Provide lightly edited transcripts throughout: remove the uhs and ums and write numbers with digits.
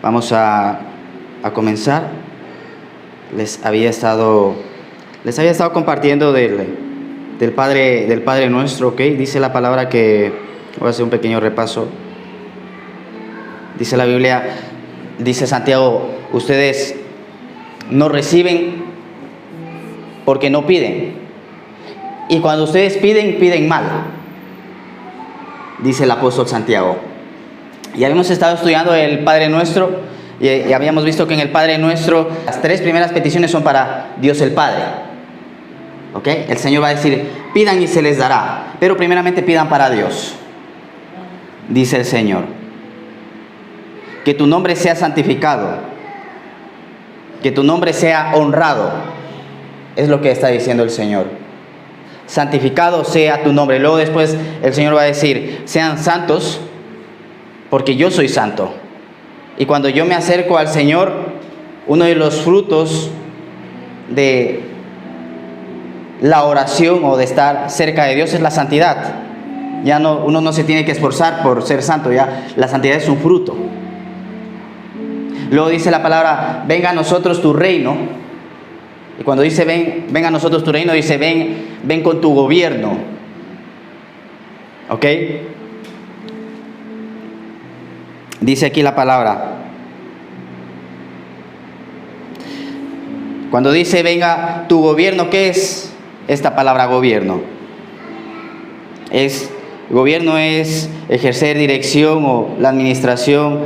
Vamos a comenzar. Les había estado compartiendo del Padre Nuestro, ¿ok? Dice la palabra que, voy a hacer un pequeño repaso. Dice la Biblia, dice Santiago, ustedes no reciben porque no piden. Y cuando ustedes piden, piden mal. Dice el apóstol Santiago. Y habíamos estado estudiando el Padre Nuestro y habíamos visto que en el Padre Nuestro las 3 primeras peticiones son para Dios el Padre. ¿Ok? El Señor va a decir, pidan y se les dará, pero primeramente pidan para Dios. Dice el Señor, que tu nombre sea santificado, que tu nombre sea honrado, es lo que está diciendo el Señor. Santificado sea tu nombre. Luego después el Señor va a decir, sean santos, porque yo soy santo. Y cuando yo me acerco al Señor, uno de los frutos de la oración o de estar cerca de Dios es la santidad. Ya no, uno no se tiene que esforzar por ser santo, ya la santidad es un fruto. Luego dice la palabra, venga a nosotros tu reino. Y cuando dice ven a nosotros tu reino, dice ven con tu gobierno. ¿Ok? Dice aquí la palabra. Cuando dice venga tu gobierno, ¿qué es esta palabra gobierno? Gobierno es ejercer dirección o la administración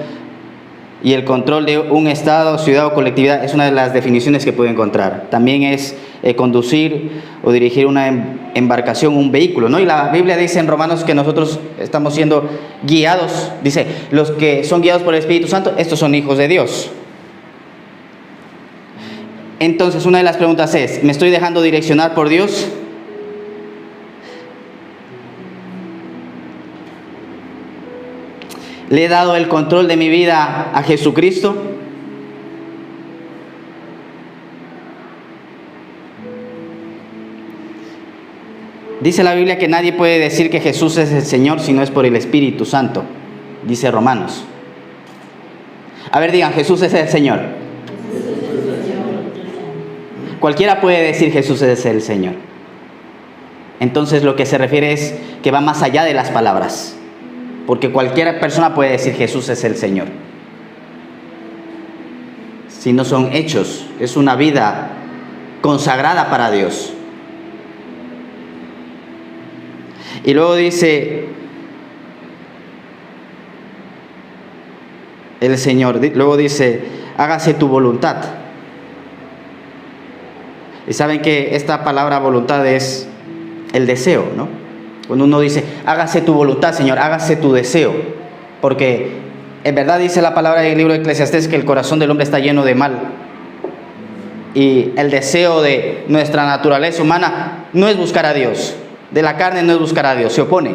y el control de un estado, ciudad o colectividad. Es una de las definiciones que puedo encontrar. También es conducir o dirigir una embarcación, un vehículo, ¿no? Y la Biblia dice en Romanos que nosotros estamos siendo guiados. Dice, los que son guiados por el Espíritu Santo, estos son hijos de Dios. Entonces, una de las preguntas es, ¿me estoy dejando direccionar por Dios? ¿Le he dado el control de mi vida a Jesucristo? Dice la Biblia que nadie puede decir que Jesús es el Señor si no es por el Espíritu Santo. Dice Romanos. A ver, digan, Jesús es el Señor. Cualquiera puede decir Jesús es el Señor. Entonces lo que se refiere es que va más allá de las palabras. Porque cualquier persona puede decir Jesús es el Señor. Si no son hechos, es una vida consagrada para Dios. Y luego dice el Señor, luego dice, hágase tu voluntad. Y saben que esta palabra voluntad es el deseo, ¿no? Cuando uno dice, hágase tu voluntad, Señor, hágase tu deseo. Porque en verdad dice la palabra del libro de Eclesiastés que el corazón del hombre está lleno de mal. Y el deseo de nuestra naturaleza humana no es buscar a Dios. De la carne no es buscar a Dios, se opone.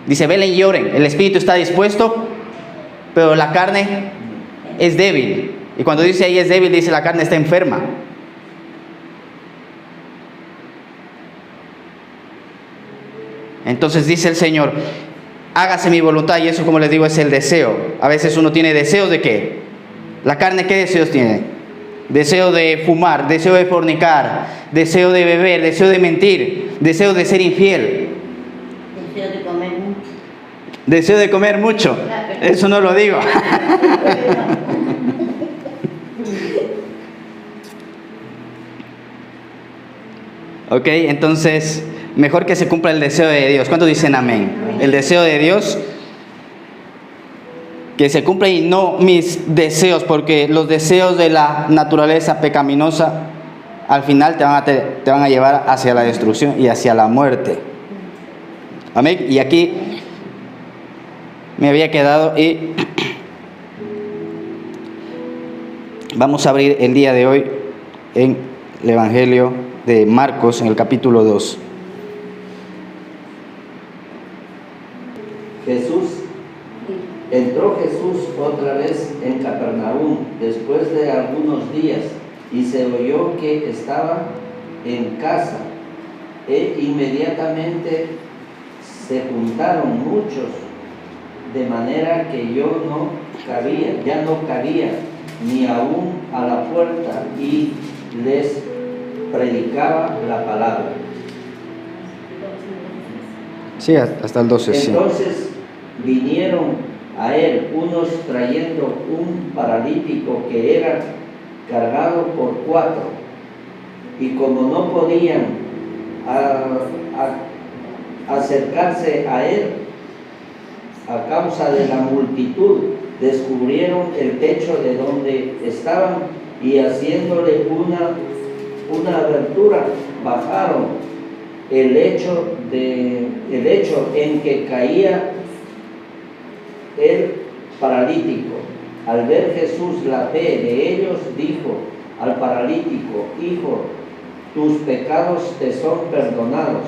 Dice, velen y oren. El espíritu está dispuesto, pero la carne es débil. Y cuando dice ahí es débil, dice la carne está enferma. Entonces dice el Señor, hágase mi voluntad, y eso, como les digo, es el deseo. A veces uno tiene deseos de ¿qué? La carne, ¿qué deseos tiene? Deseo de fumar, deseo de fornicar, deseo de beber, deseo de mentir, deseo de ser infiel. Deseo de comer mucho. Deseo de comer mucho. Eso no lo digo. Ok, entonces, mejor que se cumpla el deseo de Dios. ¿Cuántos dicen amén? El deseo de Dios, que se cumpla y no mis deseos, porque los deseos de la naturaleza pecaminosa al final te van a llevar hacia la destrucción y hacia la muerte. Amén. Y aquí me había quedado y vamos a abrir el día de hoy en el Evangelio de Marcos, en el capítulo 2. Entró Jesús otra vez en Capernaum después de algunos días y se oyó que estaba en casa, e inmediatamente se juntaron muchos, de manera que no ya no cabía ni aún a la puerta, y les predicaba la palabra. Sí, hasta el 12, sí. Entonces vinieron a él unos trayendo un paralítico que era cargado por 4, y como no podían acercarse a él a causa de la multitud, descubrieron el techo de donde estaban, y haciéndole una abertura, bajaron el lecho en que caía el paralítico. Al ver Jesús la fe de ellos, dijo al paralítico: hijo, tus pecados te son perdonados.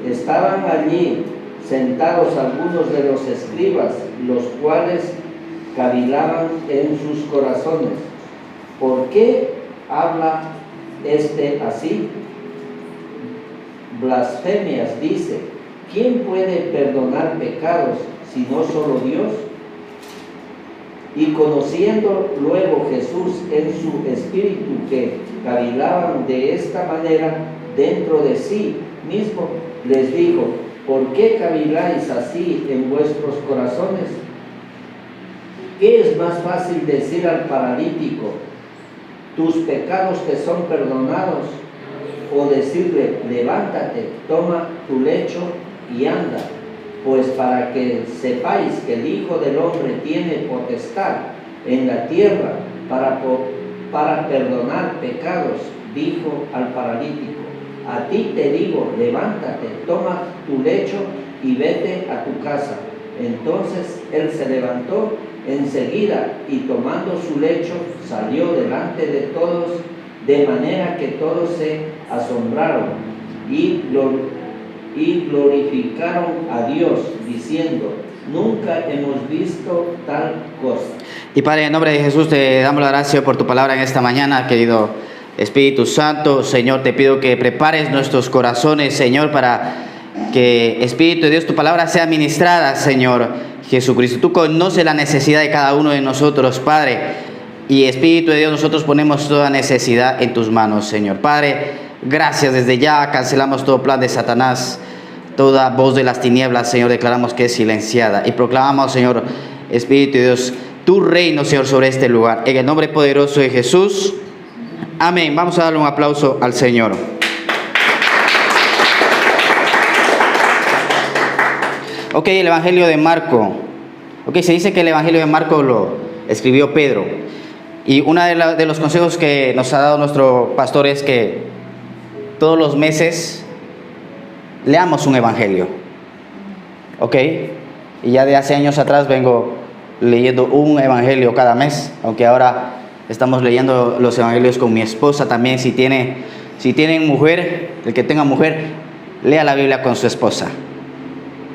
Estaban allí sentados algunos de los escribas, los cuales cavilaban en sus corazones: ¿por qué habla este así? Blasfemias dice. ¿Quién puede perdonar pecados sino solo Dios? Y conociendo luego Jesús en su espíritu que cavilaban de esta manera dentro de sí mismo, les dijo: ¿por qué caviláis así en vuestros corazones? ¿Qué es más fácil decir al paralítico: tus pecados te son perdonados? O decirle: levántate, toma tu lecho y anda. Pues para que sepáis que el Hijo del Hombre tiene potestad en la tierra para perdonar pecados, dijo al paralítico: a ti te digo, levántate, toma tu lecho y vete a tu casa. Entonces él se levantó enseguida y tomando su lecho salió delante de todos, de manera que todos se asombraron y glorificaron a Dios, diciendo: nunca hemos visto tal cosa. Y Padre, en nombre de Jesús te damos la gracia por tu palabra en esta mañana, querido Espíritu Santo. Señor, te pido que prepares nuestros corazones, Señor, para que, Espíritu de Dios, tu palabra sea ministrada, Señor Jesucristo. Tú conoces la necesidad de cada uno de nosotros, Padre, y Espíritu de Dios, nosotros ponemos toda necesidad en tus manos, Señor. Padre, gracias. Desde ya cancelamos todo plan de Satanás, toda voz de las tinieblas, Señor, declaramos que es silenciada, y proclamamos, Señor, Espíritu de Dios, tu reino, Señor, sobre este lugar, en el nombre poderoso de Jesús. Amén. Vamos a darle un aplauso al Señor. Ok, el Evangelio de Marco. Ok, se dice que el Evangelio de Marco lo escribió Pedro. Y uno de los consejos que nos ha dado nuestro pastor es que todos los meses leamos un Evangelio. Ok, y ya de hace años atrás vengo leyendo un Evangelio cada mes, aunque ahora estamos leyendo los Evangelios con mi esposa también. Si tienen mujer, el que tenga mujer, lea la Biblia con su esposa.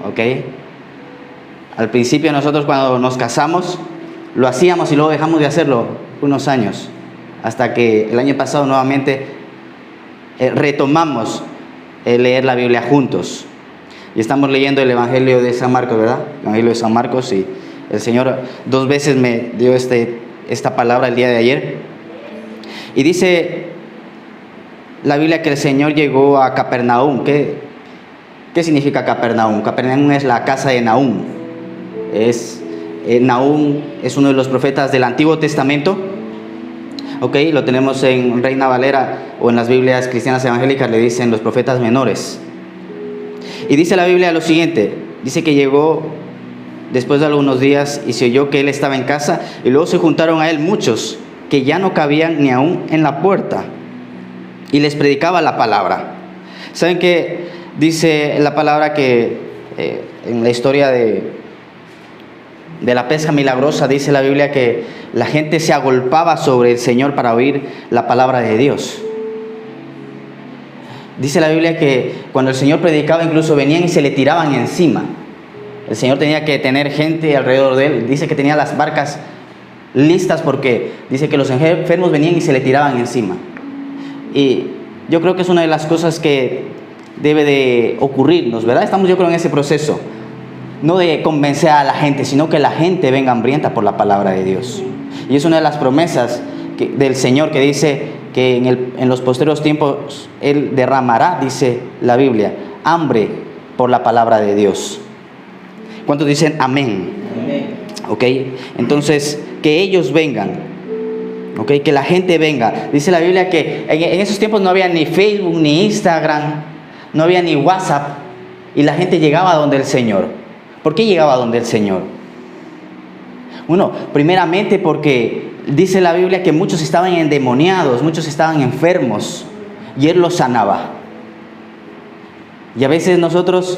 Ok, al principio nosotros cuando nos casamos lo hacíamos y luego dejamos de hacerlo unos años, hasta que el año pasado nuevamente retomamos leer la Biblia juntos, y estamos leyendo el Evangelio de San Marcos, ¿verdad? El Evangelio de San Marcos, y el Señor 2 veces me dio esta palabra el día de ayer, y dice la Biblia que el Señor llegó a Capernaum. ¿Qué significa Capernaum? Capernaum es la casa de Nahum. Nahum es uno de los profetas del Antiguo Testamento. Ok, lo tenemos en Reina Valera, o en las Biblias cristianas evangélicas le dicen los profetas menores. Y dice la Biblia lo siguiente: dice que llegó después de algunos días y se oyó que él estaba en casa, y luego se juntaron a él muchos que ya no cabían ni aún en la puerta, y les predicaba la palabra. ¿Saben qué dice la palabra? Que en la historia de la pesca milagrosa, dice la Biblia que la gente se agolpaba sobre el Señor para oír la palabra de Dios. Dice la Biblia que cuando el Señor predicaba, incluso venían y se le tiraban encima. El Señor tenía que tener gente alrededor de él. Dice que tenía las barcas listas, porque dice que los enfermos venían y se le tiraban encima. Y yo creo que es una de las cosas que debe de ocurrirnos, ¿verdad? Estamos, yo creo, en ese proceso no de convencer a la gente, sino que la gente venga hambrienta por la palabra de Dios. Y es una de las promesas del Señor, que dice que en los posteriores tiempos Él derramará, dice la Biblia, hambre por la palabra de Dios. ¿Cuántos dicen amén? Amén. ¿Ok? Entonces, que ellos vengan, ¿ok? Que la gente venga. Dice la Biblia que en esos tiempos no había ni Facebook, ni Instagram, no había ni WhatsApp, y la gente llegaba donde el Señor. ¿Por qué llegaba donde el Señor? Bueno, primeramente porque dice la Biblia que muchos estaban endemoniados, muchos estaban enfermos, y Él los sanaba. Y a veces nosotros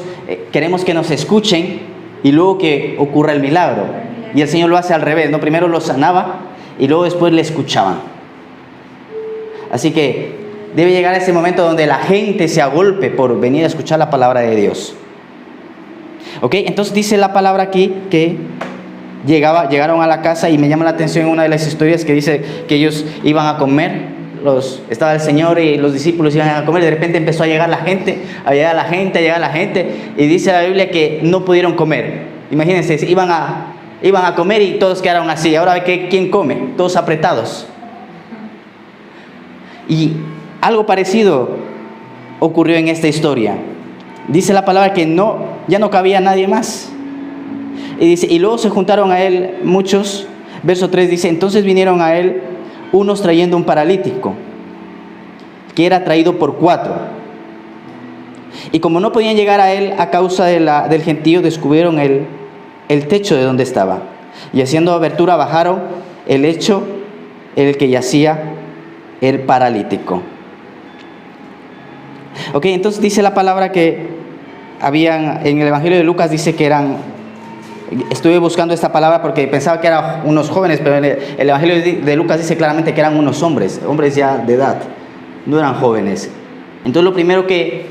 queremos que nos escuchen y luego que ocurra el milagro. Y el Señor lo hace al revés, ¿no? Primero los sanaba y luego después le escuchaban. Así que debe llegar ese momento donde la gente se agolpe por venir a escuchar la palabra de Dios. ¿Ok? Entonces dice la palabra aquí que llegaron a la casa, y me llama la atención una de las historias que dice que ellos iban a comer. Estaba el Señor y los discípulos iban a comer, y de repente empezó a llegar la gente, y dice la Biblia que no pudieron comer. Imagínense, iban a comer y todos quedaron así. Ahora ¿quién come? Todos apretados. Y algo parecido ocurrió en esta historia. Dice la palabra que ya no cabía nadie más. Y dice, y luego se juntaron a Él muchos. Verso 3 dice, entonces vinieron a Él unos trayendo un paralítico, que era traído por 4. Y como no podían llegar a Él a causa del gentío, descubrieron el techo de donde estaba. Y haciendo abertura bajaron el lecho en el que yacía el paralítico. Ok, entonces dice la palabra que en el Evangelio de Lucas dice que estuve buscando esta palabra porque pensaba que eran unos jóvenes, pero el Evangelio de Lucas dice claramente que eran unos hombres ya de edad, no eran jóvenes. Entonces lo primero que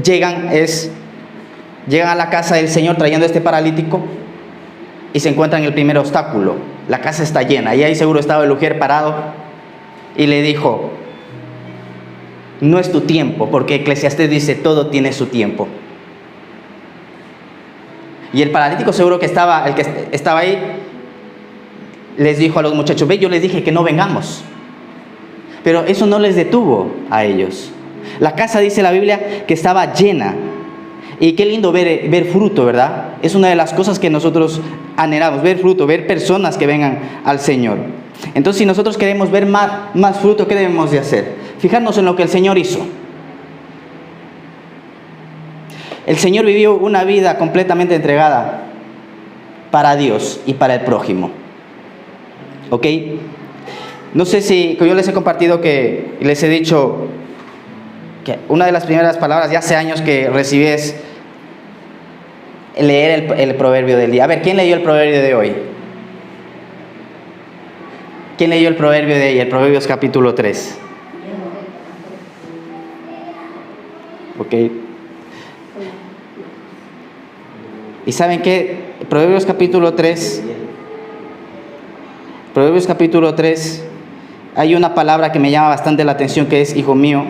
llegan a la casa del Señor trayendo este paralítico, y se encuentran el primer obstáculo. La casa está llena, y ahí seguro estaba el ujier parado, y le dijo, no es tu tiempo, porque Eclesiastés dice, todo tiene su tiempo. Y el paralítico seguro el que estaba ahí, les dijo a los muchachos, yo les dije que no vengamos. Pero eso no les detuvo a ellos. La casa, dice la Biblia, que estaba llena. Y qué lindo ver fruto, ¿verdad? Es una de las cosas que nosotros anhelamos, ver fruto, ver personas que vengan al Señor. Entonces, si nosotros queremos ver más fruto, ¿qué debemos de hacer? Fijarnos en lo que el Señor hizo. El Señor vivió una vida completamente entregada para Dios y para el prójimo. ¿Ok? No sé si yo les he compartido les he dicho que una de las primeras palabras, ya hace años que recibí, es leer el proverbio del día. A ver, ¿quién leyó el proverbio de hoy? ¿Quién leyó el proverbio de hoy? El Proverbios capítulo 3. Ok. ¿Y saben qué? Proverbios capítulo 3, hay una palabra que me llama bastante la atención, que es, hijo mío,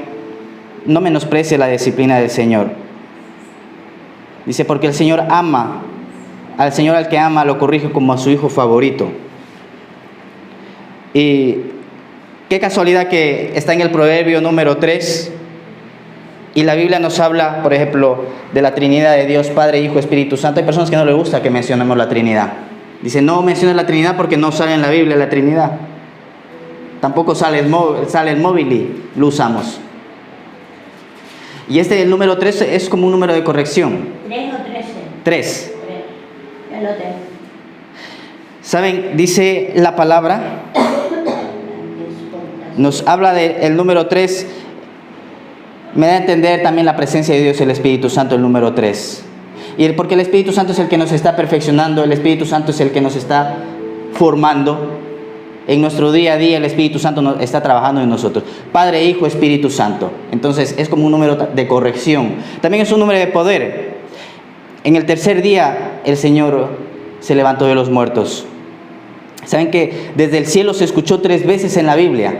no menosprecie la disciplina del Señor. Dice, porque el Señor al que ama lo corrige como a su hijo favorito. Y qué casualidad que está en el proverbio número 3, y la Biblia nos habla, por ejemplo, de la Trinidad de Dios, Padre, Hijo, Espíritu Santo. Hay personas que no les gusta que mencionemos la Trinidad. Dicen, no menciones la Trinidad porque no sale en la Biblia la Trinidad. Tampoco sale el móvil y lo usamos. Y el número 3 es como un número de corrección. 3 o 13. 3. Ya lo tengo. ¿Saben? Dice la palabra, nos habla del número 3. Me da a entender también la presencia de Dios, el Espíritu Santo, el número 3. Porque el Espíritu Santo es el que nos está perfeccionando, el Espíritu Santo es el que nos está formando. En nuestro día a día el Espíritu Santo está trabajando en nosotros. Padre, Hijo, Espíritu Santo. Entonces es como un número de corrección. También es un número de poder. En el tercer día el Señor se levantó de los muertos. ¿Saben que desde el cielo se escuchó 3 veces en la Biblia?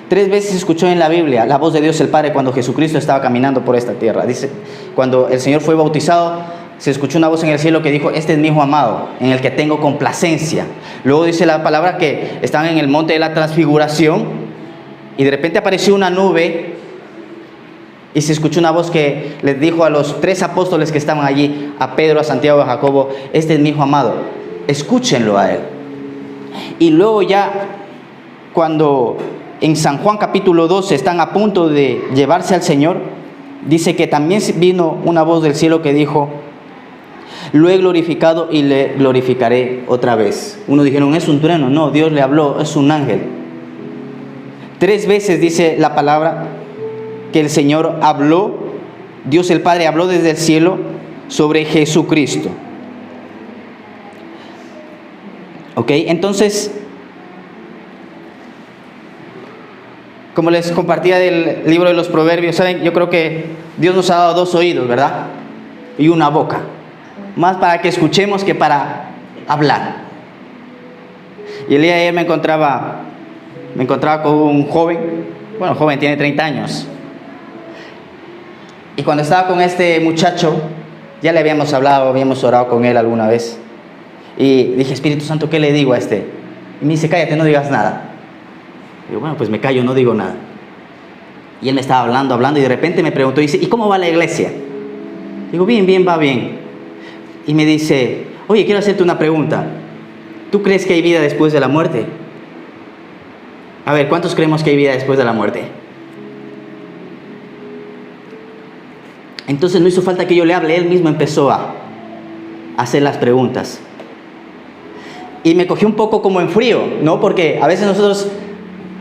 3 veces se escuchó en la Biblia la voz de Dios el Padre cuando Jesucristo estaba caminando por esta tierra. Dice, cuando el Señor fue bautizado se escuchó una voz en el cielo que dijo: este es mi hijo amado, en el que tengo complacencia. Luego dice la palabra que estaban en el monte de la transfiguración y de repente apareció una nube y se escuchó una voz que les dijo a los 3 apóstoles que estaban allí, a Pedro, a Santiago, a Jacobo: este es mi hijo amado, escúchenlo a él. Y luego ya cuando en San Juan capítulo 12 están a punto de llevarse al Señor, dice que también vino una voz del cielo que dijo: lo he glorificado y le glorificaré otra vez. Unos dijeron: es un trueno. No, Dios le habló, es un ángel. 3 veces dice la palabra que el Señor habló, Dios el Padre habló desde el cielo sobre Jesucristo. ¿Ok? Entonces, como les compartía del libro de los Proverbios, ¿saben? Yo creo que Dios nos ha dado 2 oídos, ¿verdad? Y una boca. Más para que escuchemos que para hablar. Y el día de ayer me encontraba con un joven. Bueno, joven, tiene 30 años. Y cuando estaba con este muchacho, ya le habíamos hablado, habíamos orado con él alguna vez. Y dije: Espíritu Santo, ¿qué le digo a este? Y me dice: cállate, no digas nada. Y yo: bueno, pues me callo, no digo nada. Y él me estaba hablando y de repente me preguntó, dice: ¿y cómo va la iglesia? Digo: bien, va bien. Y me dice: oye, quiero hacerte una pregunta. ¿Tú crees que hay vida después de la muerte? A ver, ¿cuántos creemos que hay vida después de la muerte? Entonces no hizo falta que yo le hable, él mismo empezó a hacer las preguntas. Y me cogió un poco como en frío, ¿no? Porque a veces nosotros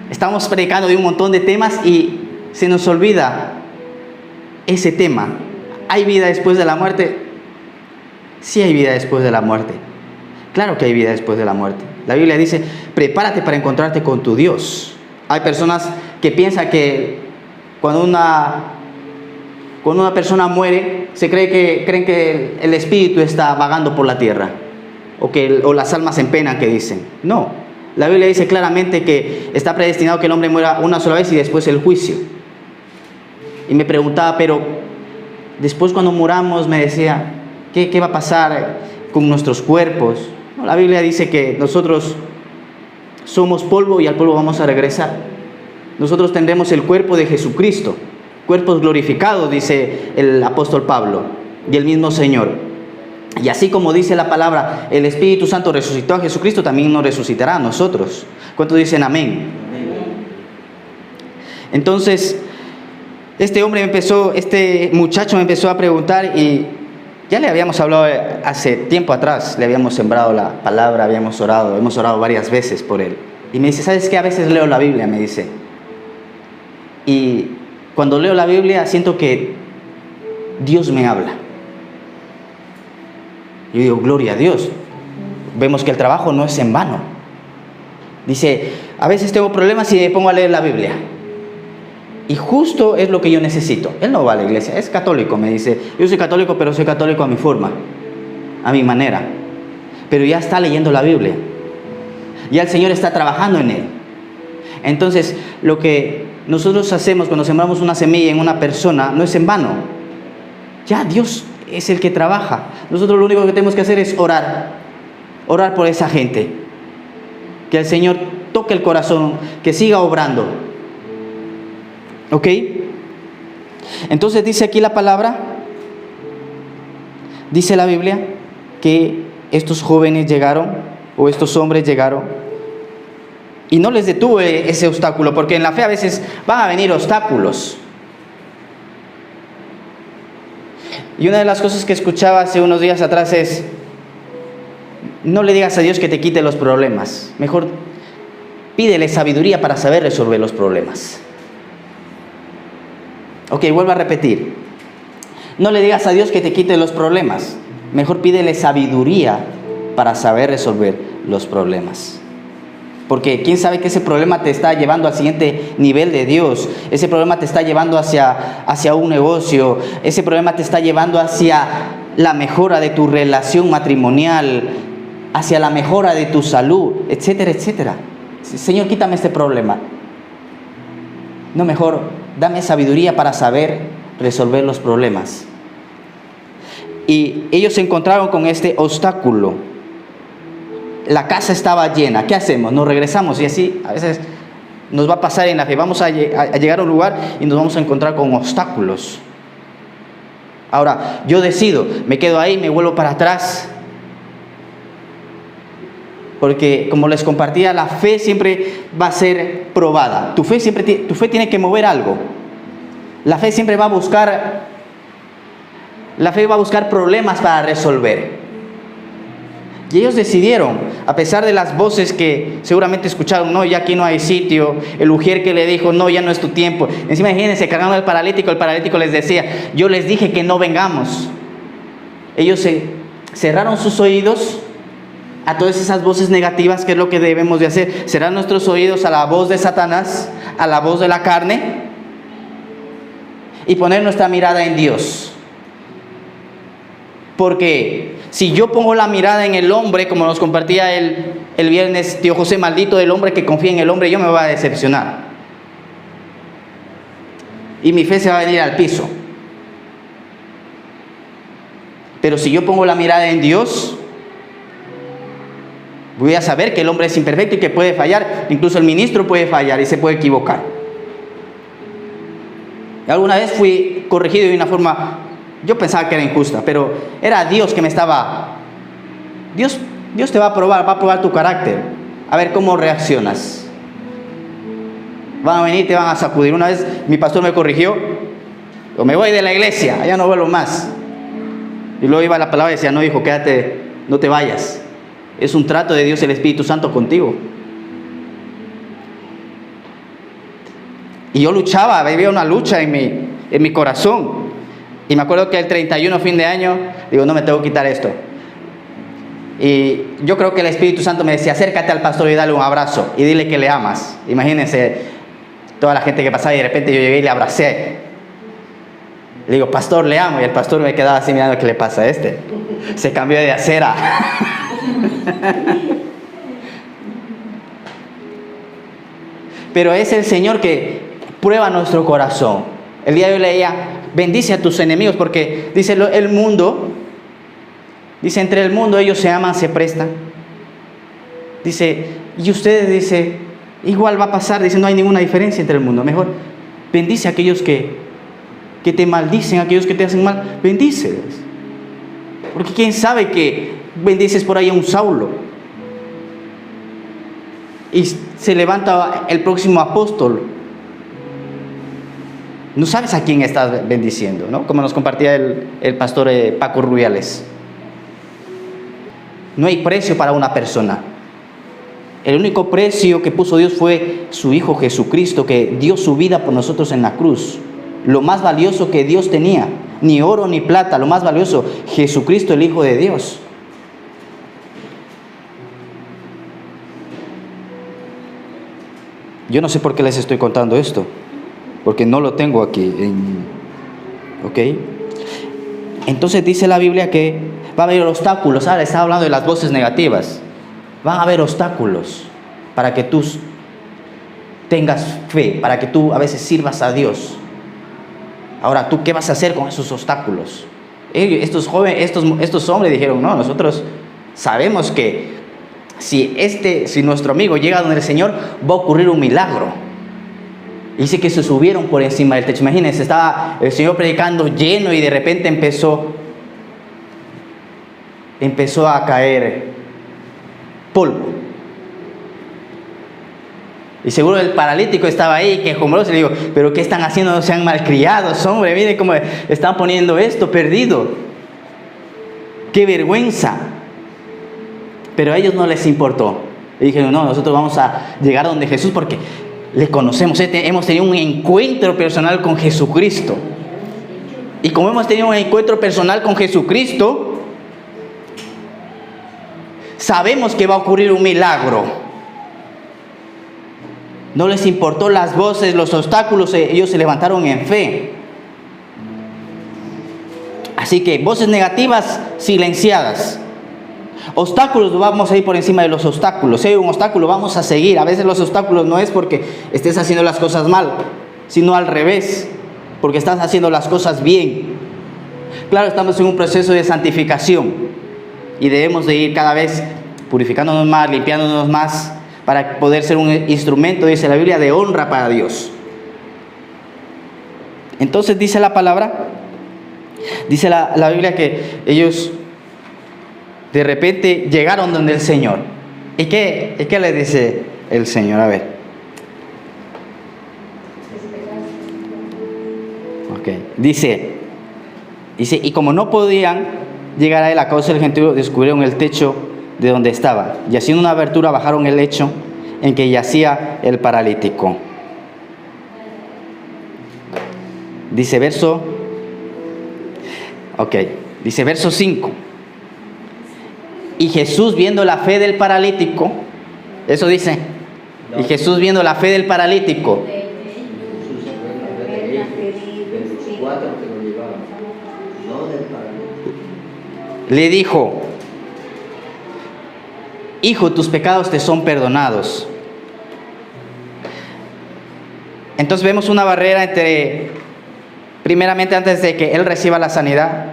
estamos predicando de un montón de temas y se nos olvida ese tema. ¿Hay vida después de la muerte? Sí hay vida después de la muerte. Claro que hay vida después de la muerte. La Biblia dice: prepárate para encontrarte con tu Dios. Hay personas que piensan que cuando una persona muere, creen que el espíritu está vagando por la tierra, o las almas en pena que dicen. No, la Biblia dice claramente que está predestinado que el hombre muera una sola vez y después el juicio. Y me preguntaba: pero después cuando muramos, me decía, ¿qué va a pasar con nuestros cuerpos? No, la Biblia dice que nosotros somos polvo y al polvo vamos a regresar. Nosotros tendremos el cuerpo de Jesucristo, cuerpos glorificados, dice el apóstol Pablo, y el mismo Señor. Y así como dice la palabra, el Espíritu Santo resucitó a Jesucristo, también nos resucitará a nosotros. ¿Cuántos dicen amén? Entonces, este muchacho me empezó a preguntar, y ya le habíamos hablado hace tiempo atrás, le habíamos sembrado la palabra, hemos orado varias veces por él. Y me dice: ¿sabes qué? A veces leo la Biblia, me dice. Y cuando leo la Biblia siento que Dios me habla. Yo digo: gloria a Dios. Vemos que el trabajo no es en vano. Dice: a veces tengo problemas y me pongo a leer la Biblia. Y justo es lo que yo necesito. Él no va a la iglesia, es católico, me dice. Yo soy católico, pero soy católico a mi forma, a mi manera. Pero ya está leyendo la Biblia. Ya el Señor está trabajando en él. Entonces, lo que nosotros hacemos cuando sembramos una semilla en una persona no es en vano. Ya Dios es el que trabaja. Nosotros lo único que tenemos que hacer es orar. Orar por esa gente. Que el Señor toque el corazón, que siga obrando. ¿Ok? Entonces dice aquí la palabra, dice la Biblia, que estos jóvenes llegaron, o estos hombres llegaron, y no les detuvo ese obstáculo, porque en la fe a veces van a venir obstáculos. Y una de las cosas que escuchaba hace unos días atrás es: no le digas a Dios que te quite los problemas, mejor pídele sabiduría para saber resolver los problemas. Ok, vuelvo a repetir: no le digas a Dios que te quite los problemas, mejor pídele sabiduría para saber resolver los problemas. Porque quién sabe que ese problema te está llevando al siguiente nivel de Dios. Ese problema te está llevando hacia un negocio. Ese problema te está llevando hacia la mejora de tu relación matrimonial, hacia la mejora de tu salud, etcétera, etcétera. Señor, quítame este problema. No, mejor dame sabiduría para saber resolver los problemas. y ellos se encontraron con este obstáculo. La casa estaba llena. ¿Qué hacemos? Nos regresamos, y así a veces nos va a pasar en la fe. Vamos a llegar a un lugar y nos vamos a encontrar con obstáculos. Ahora, yo decido, me quedo ahí, me vuelvo para atrás. Porque, como les compartía, la fe siempre va a ser probada. Tu fe tiene que mover algo. La fe siempre va a buscar problemas para resolver. Y ellos decidieron, a pesar de las voces que seguramente escucharon, no, ya aquí no hay sitio, el ujier que le dijo, no, ya no es tu tiempo. Encima, imagínense, cargando al paralítico, el paralítico les decía, yo les dije que no vengamos. Ellos cerraron sus oídos a todas esas voces negativas, que es lo que debemos de hacer, cerrar nuestros oídos a la voz de Satanás, a la voz de la carne, y poner nuestra mirada en Dios. Porque si yo pongo la mirada en el hombre, como nos compartía el viernes tío José, maldito del hombre que confía en el hombre, yo me voy a decepcionar. Y mi fe se va a venir al piso. Pero si yo pongo la mirada en Dios, voy a saber que el hombre es imperfecto y que puede fallar. Incluso el ministro puede fallar y se puede equivocar. Y alguna vez fui corregido de una forma, yo pensaba que era injusta, pero era Dios que me estaba... Dios te va a probar tu carácter, a ver cómo reaccionas. Van a venir, te van a sacudir. Una vez mi pastor me corrigió, o me voy de la iglesia, allá no vuelvo más. Y luego iba la palabra y decía, no, hijo, quédate, no te vayas. Es un trato de Dios, el Espíritu Santo, contigo. Y yo luchaba, había una lucha en mi corazón. Y me acuerdo que el 31, fin de año, digo, no me tengo que quitar esto. Y yo creo que el Espíritu Santo me decía, acércate al pastor y dale un abrazo y dile que le amas. Imagínense toda la gente que pasaba, y de repente yo llegué y le abracé. Le digo, pastor, le amo. Y el pastor me quedaba así mirando, ¿qué le pasa a este? Se cambió de acera. Pero es el Señor que prueba nuestro corazón. El día de hoy leía, bendice a tus enemigos, porque dice el mundo, dice, entre el mundo ellos se aman, se prestan. Dice, y ustedes, dice, igual va a pasar, dice, no hay ninguna diferencia entre el mundo. Mejor bendice a aquellos que te maldicen, a aquellos que te hacen mal, bendíceles. Porque quién sabe que bendices por ahí a un Saulo y se levanta el próximo apóstol. No sabes a quién estás bendiciendo, ¿no? Como nos compartía el pastor Paco Rubiales. No hay precio para una persona. El único precio que puso Dios fue su Hijo Jesucristo, que dio su vida por nosotros en la cruz. Lo más valioso que Dios tenía, ni oro ni plata, lo más valioso, Jesucristo, el Hijo de Dios. Yo no sé por qué les estoy contando esto, porque no lo tengo aquí. ¿Ok? Entonces dice la Biblia que va a haber obstáculos. Ahora está hablando de las voces negativas. Van a haber obstáculos para que tú tengas fe, para que tú a veces sirvas a Dios. Ahora, ¿tú qué vas a hacer con esos obstáculos? Estos jóvenes, estos hombres dijeron, no, nosotros sabemos que si nuestro amigo llega donde el Señor, va a ocurrir un milagro. Y dice que se subieron por encima del techo. Imagínense, estaba el Señor predicando lleno y de repente empezó a caer polvo. Y seguro el paralítico estaba ahí, quejumbroso, y le digo, ¿pero qué están haciendo? No sean malcriados, hombre, miren cómo están poniendo esto perdido. ¡Qué vergüenza! Pero a ellos no les importó. Y dijeron, no, nosotros vamos a llegar donde Jesús porque le conocemos, hemos tenido un encuentro personal con Jesucristo. Y como hemos tenido un encuentro personal con Jesucristo, sabemos que va a ocurrir un milagro. No les importó las voces, los obstáculos, ellos se levantaron en fe. Así que voces negativas silenciadas. Obstáculos, vamos a ir por encima de los obstáculos. Si hay un obstáculo, vamos a seguir. A veces los obstáculos no es porque estés haciendo las cosas mal, sino al revés, porque estás haciendo las cosas bien. Claro, estamos en un proceso de santificación y debemos de ir cada vez purificándonos más, limpiándonos más para poder ser un instrumento, dice la Biblia, de honra para Dios. Entonces dice la palabra, dice la Biblia que ellos de repente llegaron donde el Señor. ¿Y qué le dice el Señor? A ver. Ok. Dice, y como no podían llegar a él a causa del gentío, descubrieron el techo de donde estaba, y haciendo una abertura bajaron el lecho en que yacía el paralítico. Dice verso 5. Y Jesús, viendo la fe del paralítico, eso dice, y Jesús viendo la fe del paralítico, Jesús fue la fe de ellos, de los 4 que lo llevaban, no del paralítico. le dijo: hijo, tus pecados te son perdonados. Entonces vemos una barrera entre, primeramente, antes de que él reciba la sanidad,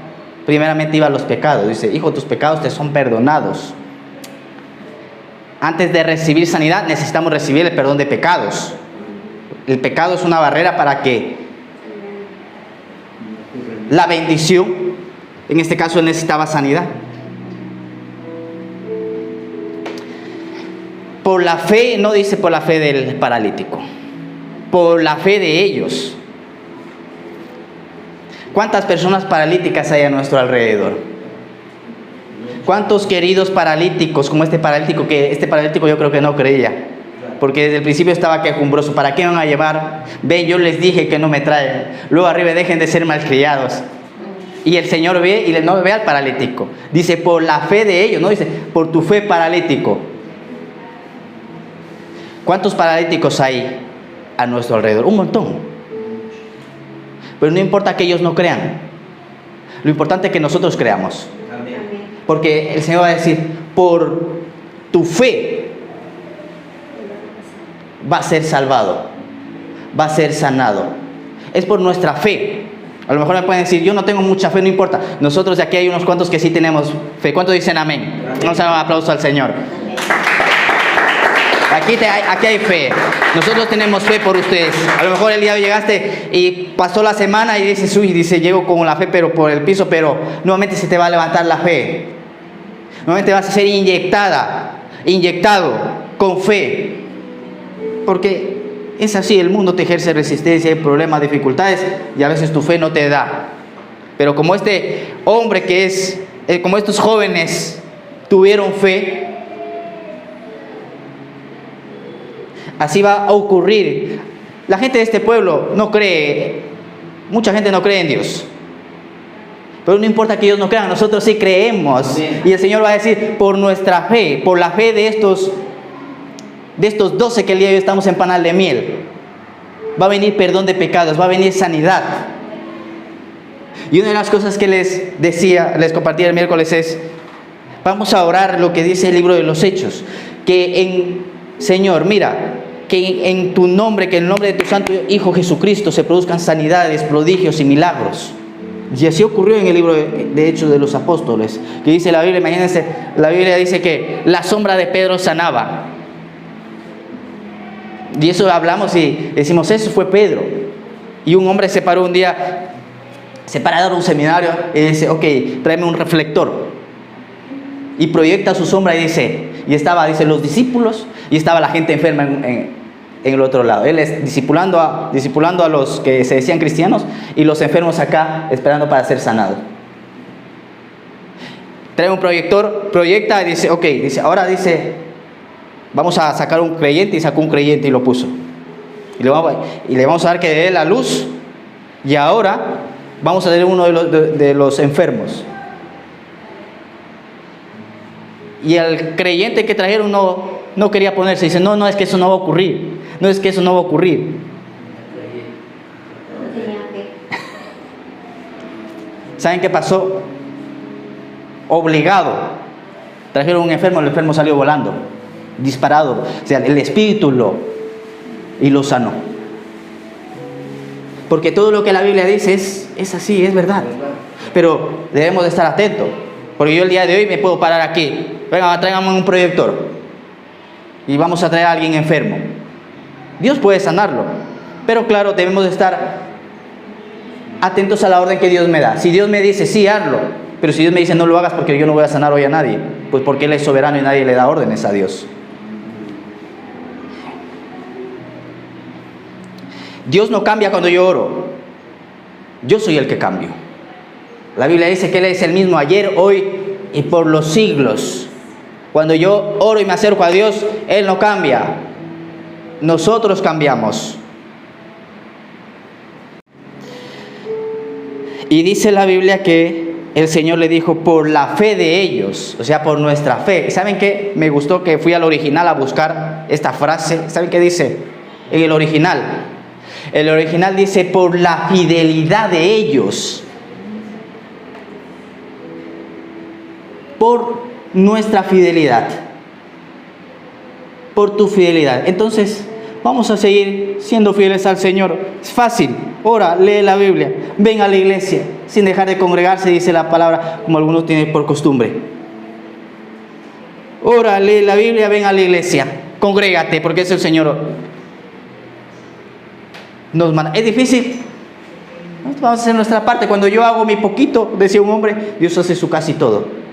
primeramente iba a los pecados. Dice: hijo, tus pecados te son perdonados. Antes de recibir sanidad necesitamos recibir el perdón de pecados. El pecado es una barrera para que la bendición, en este caso él necesitaba sanidad. Por la fe, no dice por la fe del paralítico, por la fe de ellos. ¿Cuántas personas paralíticas hay a nuestro alrededor? ¿Cuántos queridos paralíticos como este paralítico? Que este paralítico yo creo que no creía, porque desde el principio estaba quejumbroso. ¿Para qué van a llevar? Ven, yo les dije que no me traen. Luego arriba, dejen de ser malcriados. Y el Señor ve y no ve al paralítico. Dice por la fe de ellos, no dice por tu fe, paralítico. ¿Cuántos paralíticos hay a nuestro alrededor? Un montón. Pero no importa que ellos no crean. Lo importante es que nosotros creamos. Amén. Porque el Señor va a decir, por tu fe va a ser salvado, va a ser sanado. Es por nuestra fe. A lo mejor me pueden decir, yo no tengo mucha fe, no importa. Nosotros de aquí hay unos cuantos que sí tenemos fe. ¿Cuántos dicen amén? Vamos a dar un aplauso al Señor. Aquí hay fe. Nosotros tenemos fe por ustedes. A lo mejor el día llegaste y pasó la semana y dices, uy, llego con la fe pero por el piso, pero nuevamente se te va a levantar la fe. Nuevamente vas a ser inyectado con fe. Porque es así, el mundo te ejerce resistencia, hay problemas, dificultades, y a veces tu fe no te da. Pero como este hombre como estos jóvenes tuvieron fe, así va a ocurrir. La gente de este pueblo no cree, mucha gente no cree en Dios. Pero no importa que ellos no crean, nosotros sí creemos. Bien. Y el Señor va a decir, por nuestra fe, por la fe de estos 12 que el día de hoy estamos en panal de miel, va a venir perdón de pecados, va a venir sanidad. Y una de las cosas que les compartí el miércoles es, vamos a orar lo que dice el libro de los Hechos, que Señor, mira, que en tu nombre, que en el nombre de tu santo Hijo Jesucristo se produzcan sanidades, prodigios y milagros. Y así ocurrió en el libro de Hechos de los Apóstoles, que dice la Biblia, imagínense, la Biblia dice que la sombra de Pedro sanaba. Y eso hablamos y decimos, eso fue Pedro. Y un hombre se paró un día, se para a dar un seminario y dice, ok, tráeme un reflector. Y proyecta su sombra y dice, dice los discípulos y estaba la gente enferma en el otro lado. Él es discipulando a los que se decían cristianos y los enfermos acá esperando para ser sanados. Trae un proyector, proyecta y dice, ok, ahora vamos a sacar un creyente, y sacó un creyente y lo puso. Y le vamos a dar que dé la luz y ahora vamos a tener uno de los enfermos. Y el creyente que trajeron no quería ponerse. Dice, no, es que eso no va a ocurrir. No es que eso no va a ocurrir. ¿Saben qué pasó? Obligado. Trajeron un enfermo, el enfermo salió volando, disparado. O sea, el Espíritu lo sanó. Porque todo lo que la Biblia dice es así, es verdad. Pero debemos de estar atentos, porque yo el día de hoy me puedo parar aquí. Venga, tráigame un proyector y vamos a traer a alguien enfermo. Dios puede sanarlo, pero claro, debemos de estar atentos a la orden que Dios me da. Si Dios me dice, sí, hazlo, pero si Dios me dice, no lo hagas porque yo no voy a sanar hoy a nadie, pues porque Él es soberano y nadie le da órdenes a Dios. Dios no cambia cuando yo oro. Yo soy el que cambio. La Biblia dice que Él es el mismo ayer, hoy y por los siglos. Cuando yo oro y me acerco a Dios, Él no cambia. Nosotros cambiamos. Y dice la Biblia que el Señor le dijo, por la fe de ellos, o sea, por nuestra fe. ¿Saben qué? Me gustó que fui al original a buscar esta frase. ¿Saben qué dice en el original? El original dice, por la fidelidad de ellos. Por nuestra fidelidad. Por tu fidelidad. Entonces, vamos a seguir siendo fieles al Señor. Es fácil. Ora, lee la Biblia. Ven a la iglesia. Sin dejar de congregarse, dice la palabra, como algunos tienen por costumbre. Ora, lee la Biblia, ven a la iglesia. Congrégate, porque es el Señor. Nos manda. Es difícil. Vamos a hacer nuestra parte. Cuando yo hago mi poquito, decía un hombre, Dios hace su casi todo.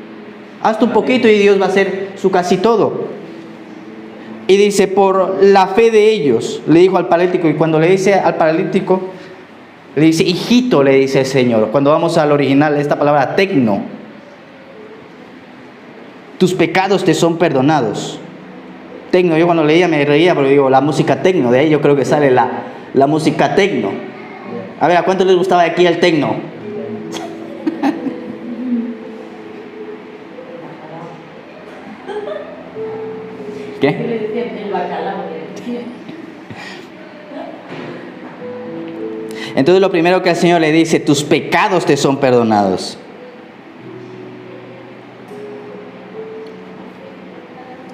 Haz tu poquito y Dios va a hacer su casi todo. Y dice, por la fe de ellos, le dijo al paralítico. Y cuando le dice al paralítico, le dice, hijito, le dice el Señor. Cuando vamos al original, esta palabra tecno. Tus pecados te son perdonados. Tecno, yo cuando leía me reía, pero digo, la música tecno, de ahí yo creo que sale la música tecno. A ver, ¿a cuántos les gustaba aquí el tecno? ¿Qué? Entonces lo primero que el Señor le dice, tus pecados te son perdonados.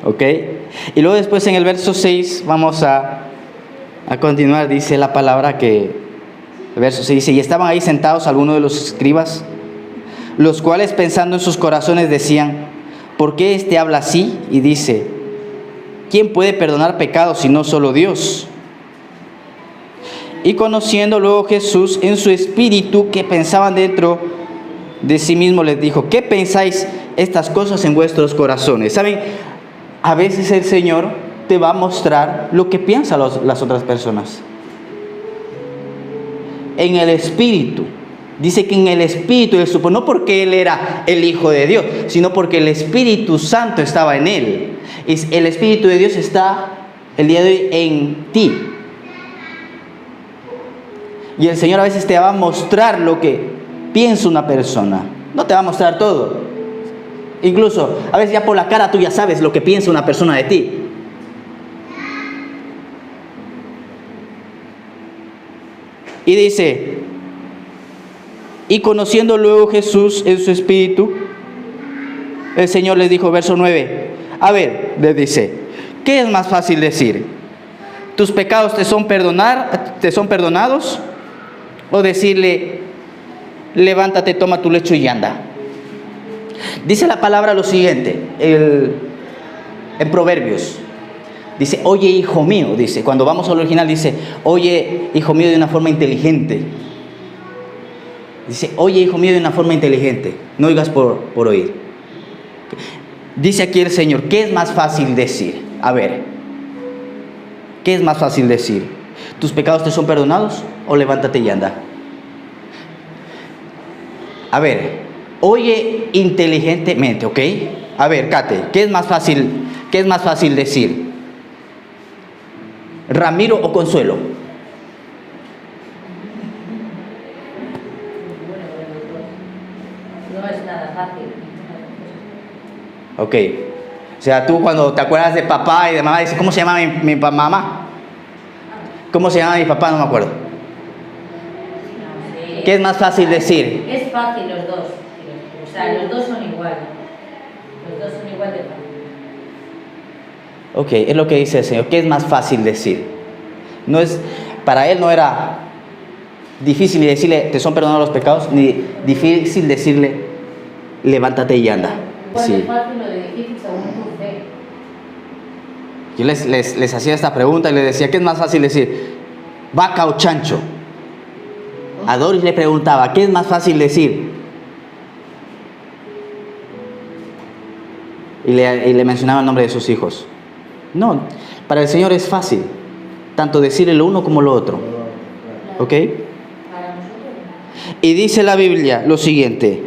¿Ok? Y luego después en el verso 6 vamos a continuar, dice la palabra que, el verso 6 dice, y estaban ahí sentados algunos de los escribas, los cuales pensando en sus corazones decían, ¿por qué éste habla así? Y dice, ¿quién puede perdonar pecados si no solo Dios? Y conociendo luego Jesús en su espíritu que pensaban dentro de sí mismo, les dijo, ¿qué pensáis estas cosas en vuestros corazones? ¿Saben? A veces el Señor te va a mostrar lo que piensan las otras personas. En el espíritu. Dice que en el espíritu Él supo, no porque Él era el Hijo de Dios, sino porque el Espíritu Santo estaba en Él. Y el Espíritu de Dios está el día de hoy en ti. Y el Señor a veces te va a mostrar lo que piensa una persona. No te va a mostrar todo. Incluso, a veces ya por la cara tú ya sabes lo que piensa una persona de ti. Y dice, y conociendo luego Jesús en su espíritu, el Señor les dijo, verso 9, a ver, les dice, ¿qué es más fácil decir? ¿Tus pecados te son perdonados? O decirle, levántate, toma tu lecho y anda. Dice la palabra lo siguiente, en Proverbios. Dice, oye, hijo mío, dice, cuando vamos al original dice, oye, hijo mío, de una forma inteligente. Dice, oye, hijo mío, de una forma inteligente, no oigas por oír. Dice aquí el Señor, ¿qué es más fácil decir? A ver, ¿qué es más fácil decir? ¿Tus pecados te son perdonados? O levántate y anda. A ver, oye inteligentemente, ¿ok? A ver, Kate, ¿qué es más fácil decir? ¿Ramiro o Consuelo? No es nada fácil. Ok. O sea, tú cuando te acuerdas de papá y de mamá, dices, ¿cómo se llama mi mamá? ¿Cómo se llama mi papá? No me acuerdo. No sé. ¿Qué es más fácil decir? Es fácil los dos. O sea, los dos son igual. Los dos son igual de fácil. Ok, es lo que dice el Señor. ¿Qué es más fácil decir? No es, para Él no era difícil ni decirle, te son perdonados los pecados, ni difícil decirle, levántate y anda. ¿Cuál Sí. es fácil o difícil según tu fe? Yo les hacía esta pregunta y les decía, ¿qué es más fácil decir? ¿Vaca o chancho? A Doris le preguntaba, ¿qué es más fácil decir? Y le mencionaba el nombre de sus hijos. No, para el Señor es fácil, tanto decirle lo uno como lo otro. ¿Ok? Para nosotros. Y dice la Biblia lo siguiente,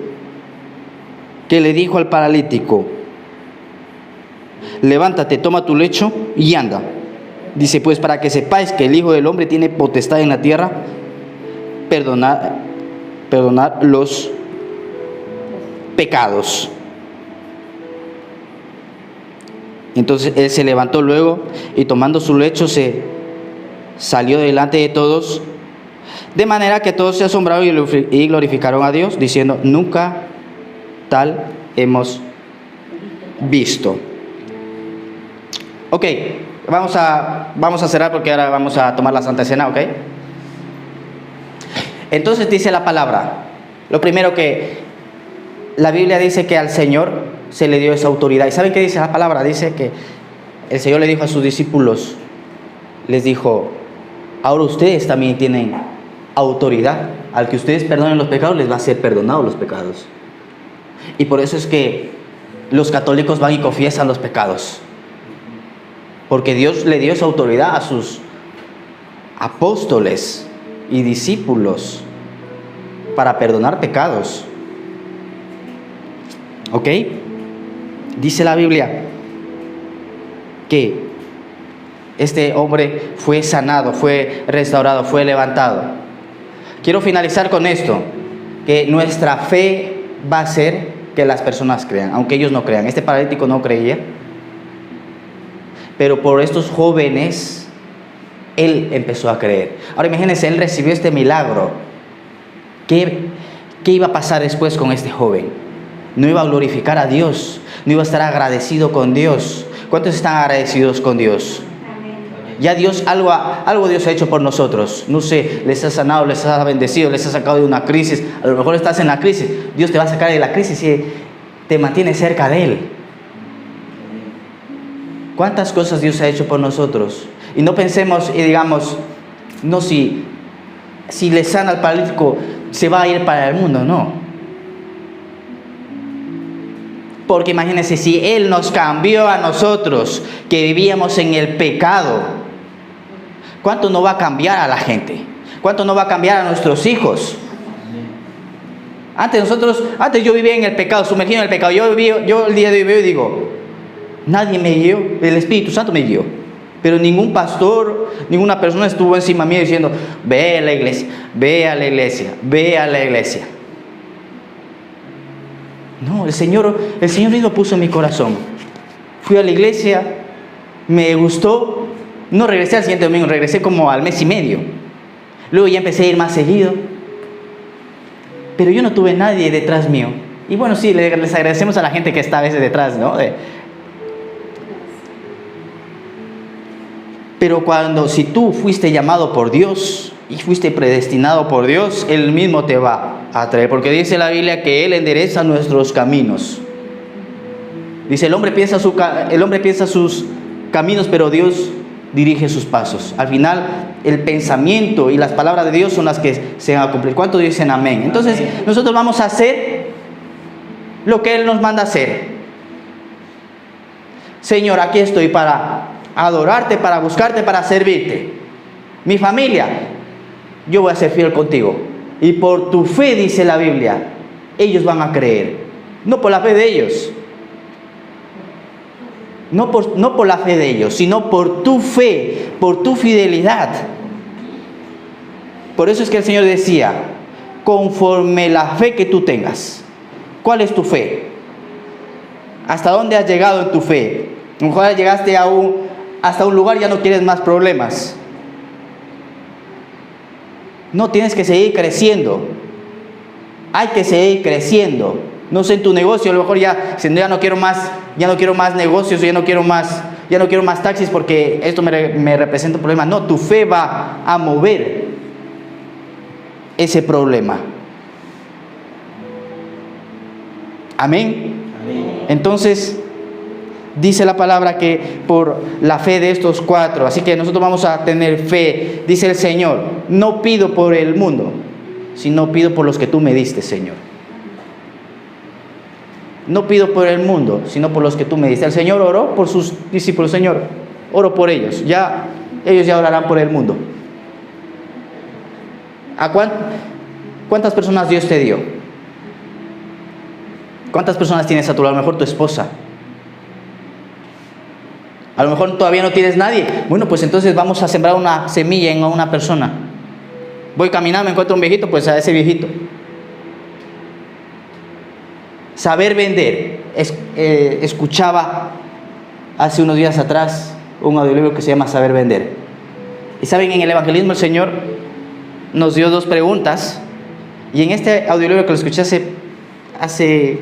que le dijo al paralítico, levántate, toma tu lecho y anda. Dice, pues para que sepáis que el Hijo del Hombre tiene potestad en la tierra, perdonar los pecados. Entonces él se levantó luego y tomando su lecho se salió delante de todos, de manera que todos se asombraron y glorificaron a Dios, diciendo, nunca tal hemos visto. Ok, vamos a cerrar porque ahora vamos a tomar la Santa Cena, ¿ok? Entonces dice la palabra, lo primero que la Biblia dice que al Señor se le dio esa autoridad. ¿Y saben qué dice la palabra? Dice que el Señor le dijo a sus discípulos, les dijo, ahora ustedes también tienen autoridad. Al que ustedes perdonen los pecados, les va a ser perdonados los pecados. Y por eso es que los católicos van y confiesan los pecados. Porque Dios le dio esa autoridad a sus apóstoles y discípulos para perdonar pecados. ¿Ok? Dice la Biblia que este hombre fue sanado, fue restaurado, fue levantado. Quiero finalizar con esto, que nuestra fe va a hacer que las personas crean, aunque ellos no crean. Este paralítico no creía, pero por estos jóvenes él empezó a creer. Ahora imagínense, él recibió este milagro. ¿Qué iba a pasar después con este joven? No iba a glorificar a Dios, no iba a estar agradecido con Dios. ¿Cuántos están agradecidos con Dios? Ya Dios, algo Dios ha hecho por nosotros. No sé, les ha sanado, les ha bendecido, les ha sacado de una crisis. A lo mejor estás en la crisis. Dios te va a sacar de la crisis y te mantiene cerca de Él. ¿Cuántas cosas Dios ha hecho por nosotros? Y no pensemos y digamos, no, si le sana al paralítico, se va a ir para el mundo. No. Porque imagínense, si Él nos cambió a nosotros, que vivíamos en el pecado, ¿cuánto no va a cambiar a la gente? ¿Cuánto no va a cambiar a nuestros hijos? Antes yo vivía en el pecado, sumergido en el pecado. Yo el día de hoy veo y digo, nadie me guió, el Espíritu Santo me guió. Pero ningún pastor, ninguna persona estuvo encima mío diciendo, ve a la iglesia, ve a la iglesia, ve a la iglesia. No, el Señor mismo puso en mi corazón. Fui a la iglesia, me gustó, no regresé al siguiente domingo, regresé como al mes y medio. Luego ya empecé a ir más seguido. Pero yo no tuve nadie detrás mío. Y bueno, sí, les agradecemos a la gente que está a veces detrás, ¿no? Pero si tú fuiste llamado por Dios y fuiste predestinado por Dios, Él mismo te va a traer. Porque dice la Biblia que Él endereza nuestros caminos. Dice, el hombre piensa sus caminos, pero Dios dirige sus pasos. Al final, el pensamiento y las palabras de Dios son las que se van a cumplir. ¿Cuántos dicen amén? Entonces, nosotros vamos a hacer lo que Él nos manda hacer. Señor, aquí estoy para adorarte, para buscarte, para servirte. Mi familia, yo voy a ser fiel contigo. Y por tu fe, dice la Biblia, ellos van a creer. No por la fe de ellos. No por la fe de ellos, sino por tu fe, por tu fidelidad. Por eso es que el Señor decía, conforme la fe que tú tengas. ¿Cuál es tu fe? ¿Hasta dónde has llegado en tu fe? A lo mejor llegaste hasta un lugar y ya no quieres más problemas. No, tienes que seguir creciendo. Hay que seguir creciendo. No sé, en tu negocio, a lo mejor ya no quiero más negocios, ya no quiero más taxis porque esto me representa un problema. No, tu fe va a mover. ese problema. Amén. Amén. Entonces, dice la palabra que por la fe de estos 4, así que nosotros vamos a tener fe, dice el Señor, no pido por el mundo, sino pido por los que tú me diste, Señor. No pido por el mundo, sino por los que tú me diste. El Señor oró por sus discípulos. Señor, oro por ellos. Ellos ya orarán por el mundo. ¿A cuántas personas Dios te dio? ¿Cuántas personas tienes a tu lado? A lo mejor tu esposa. A lo mejor todavía no tienes nadie. Bueno, pues entonces vamos a sembrar una semilla en una persona. Voy caminando, me encuentro un viejito, pues a ese viejito. Saber vender. Escuchaba hace unos días atrás un audiolibro que se llama Saber Vender. Y saben, en el evangelismo el Señor nos dio 2 preguntas. Y en este audiolibro que lo escuché hace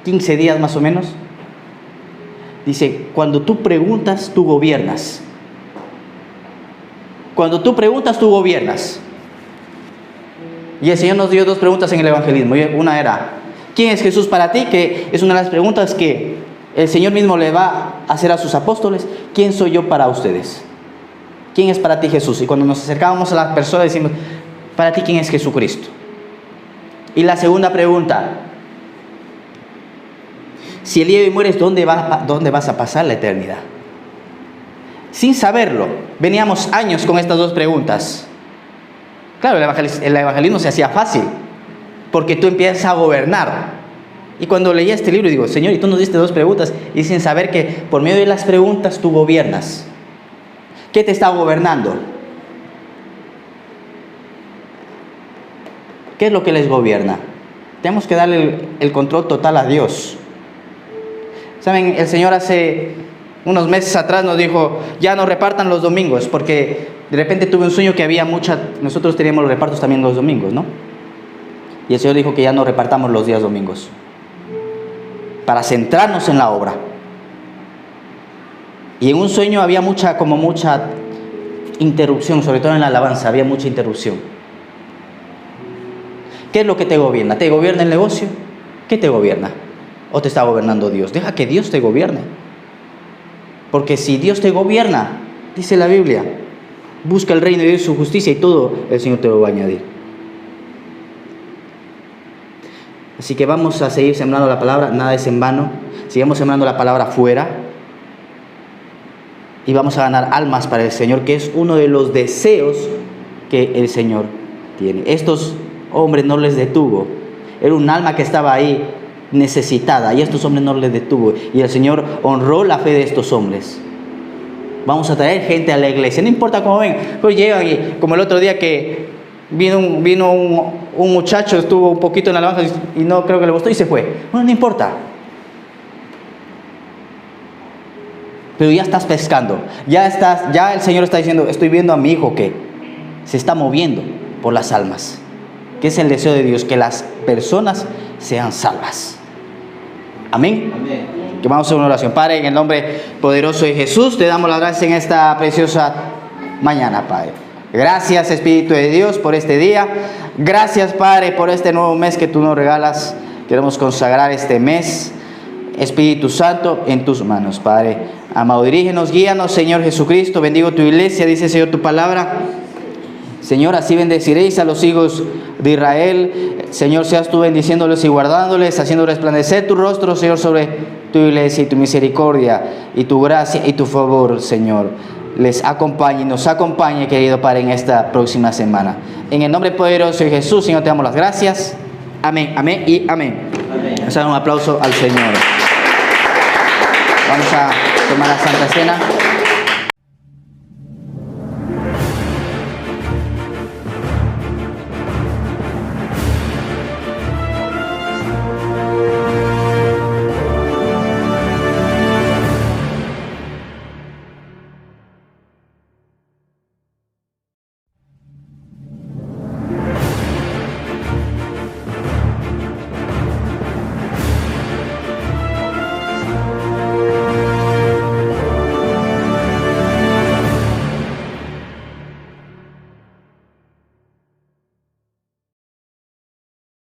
15 días más o menos, dice, cuando tú preguntas, tú gobiernas. Cuando tú preguntas, tú gobiernas. Y el Señor nos dio 2 preguntas en el evangelismo. Y una era, ¿quién es Jesús para ti? Que es una de las preguntas que el Señor mismo le va a hacer a sus apóstoles. ¿Quién soy yo para ustedes? ¿Quién es para ti Jesús? Y cuando nos acercábamos a las personas decimos, para ti, ¿quién es Jesucristo? Y la segunda pregunta, si el día de hoy mueres, ¿dónde vas a pasar la eternidad? Sin saberlo, veníamos años con estas 2 preguntas. Claro, el evangelismo se hacía fácil, porque tú empiezas a gobernar. Y cuando leía este libro digo, Señor, y tú nos diste 2 preguntas, y sin saber que por medio de las preguntas tú gobiernas. ¿Qué te está gobernando? ¿Qué es lo que les gobierna? Tenemos que darle el control total a Dios. Saben, el Señor hace unos meses atrás nos dijo, ya no repartan los domingos, porque de repente tuve un sueño que nosotros teníamos los repartos también los domingos, ¿no? Y el Señor dijo que ya no repartamos los días domingos, para centrarnos en la obra. Y en un sueño había mucha interrupción, sobre todo en la alabanza, había mucha interrupción. ¿Qué es lo que te gobierna? ¿Te gobierna el negocio? ¿Qué te gobierna? ¿O te está gobernando Dios? Deja que Dios te gobierne. Porque si Dios te gobierna, dice la Biblia, busca el reino de Dios y su justicia y todo el Señor te lo va a añadir. Así que vamos a seguir sembrando la palabra, nada es en vano. Sigamos sembrando la palabra fuera y vamos a ganar almas para el Señor, que es uno de los deseos que el Señor tiene. Estos hombres no les detuvo. Era un alma que estaba ahí necesitada y estos hombres no les detuvo. Y el Señor honró la fe de estos hombres. Vamos a traer gente a la iglesia, no importa cómo ven. Pero llegan y como el otro día que vino un muchacho, estuvo un poquito en la alabanza y no creo que le gustó y se fue. Bueno, no importa. Pero ya estás pescando. Ya el Señor está diciendo, estoy viendo a mi hijo que se está moviendo por las almas. Que es el deseo de Dios, que las personas sean salvas. Amén. Amén. Que vamos a hacer una oración. Padre, en el nombre poderoso de Jesús, te damos las gracias en esta preciosa mañana, Padre. Gracias, Espíritu de Dios, por este día. Gracias, Padre, por este nuevo mes que tú nos regalas. Queremos consagrar este mes, Espíritu Santo, en tus manos, Padre. Amado, dirígenos, guíanos, Señor Jesucristo. Bendigo tu iglesia, dice, Señor, tu palabra. Señor, así bendeciréis a los hijos de Israel. Señor, seas tú bendiciéndoles y guardándoles, haciendo resplandecer tu rostro, Señor, sobre tu iglesia, y tu misericordia y tu gracia y tu favor, Señor, les acompañe y nos acompañe, querido Padre, en esta próxima semana. En el nombre poderoso de Jesús, Señor, te damos las gracias. Amén, amén y amén. Amén. Vamos a dar un aplauso al Señor. Vamos a tomar la Santa Cena.